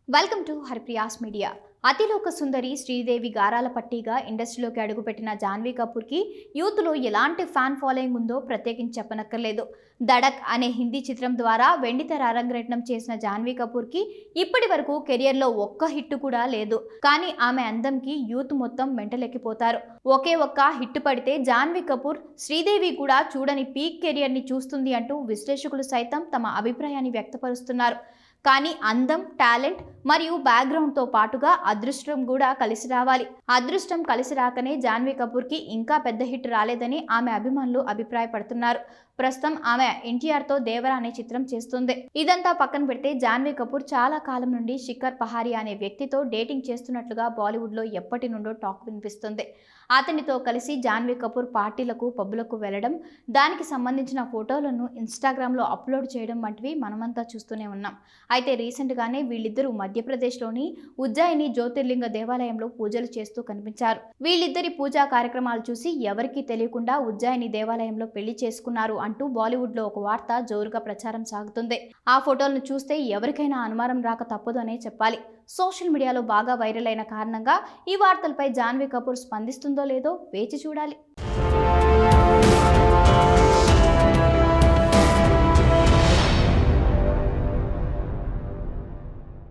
Welcome to Haripriya's media. అతిలోక సుందరి శ్రీదేవి గారాల పట్టీగా ఇండస్ట్రీలోకి అడుగుపెట్టిన జాన్వీ కపూర్కి యూత్లో ఎలాంటి ఫ్యాన్ ఫాలోయింగ్ ఉందో ప్రత్యేకించి చెప్పనక్కర్లేదు. దడక్ అనే హిందీ చిత్రం ద్వారా వెండితెర అరంగేట్రం చేసిన జాన్వీ కపూర్కి ఇప్పటి వరకు కెరియర్లో ఒక్క హిట్ కూడా లేదు. కానీ ఆమె అందంకి యూత్ మొత్తం మెంటలెక్కిపోతారు. ఒకే ఒక్క హిట్ పడితే జాన్వీ కపూర్ శ్రీదేవి కూడా చూడని పీక్ కెరియర్ని చూస్తుంది అంటూ విశ్లేషకులు సైతం తమ అభిప్రాయాన్ని వ్యక్తపరుస్తున్నారు. కానీ అందం, టాలెంట్ మరియు బ్యాక్గ్రౌండ్తో పాటుగా అదృష్టం కూడా కలిసి రావాలి. అదృష్టం కలిసి రాకనే జాన్వీ కపూర్కి ఇంకా పెద్ద హిట్ రాలేదని ఆమె అభిమానులు అభిప్రాయపడుతున్నారు. ప్రస్తుతం ఆమె ఎన్టీఆర్తో దేవరా అనే చిత్రం చేస్తుంది. ఇదంతా పక్కన పెడితే జాన్వీ కపూర్ చాలా కాలం నుండి శిఖర్ పహారియా అనే వ్యక్తితో డేటింగ్ చేస్తున్నట్లుగా బాలీవుడ్లో ఎప్పటి నుండో టాక్ వినిపిస్తుంది. అతనితో కలిసి జాన్వీ కపూర్ పార్టీలకు, పబ్బులకు వెళ్లడం, దానికి సంబంధించిన ఫోటోలను ఇన్స్టాగ్రామ్లో అప్లోడ్ చేయడం వంటివి మనమంతా చూస్తూనే ఉన్నాం. అయితే రీసెంట్గానే వీళ్ళిద్దరూ మధ్యప్రదేశ్లోని ఉజ్జయిని జ్యోతిర్లింగ దేవాలయంలో పూజలు చేస్తూ కనిపించారు. వీళ్ళిద్దరి పూజా కార్యక్రమాలు చూసి ఎవరికీ తెలియకుండా ఉజ్జయిని దేవాలయంలో పెళ్లి చేసుకున్నారు అంటూ బాలీవుడ్లో ఒక వార్త జోరుగా ప్రచారం సాగుతుంది. ఆ ఫోటోలను చూస్తే ఎవరికైనా అనుమానం రాక తప్పదు అనే చెప్పాలి. సోషల్ మీడియాలో బాగా వైరల్ అయిన కారణంగా ఈ వార్తలపై జాన్వీ కపూర్ స్పందిస్తుందో లేదో వేచి చూడాలి.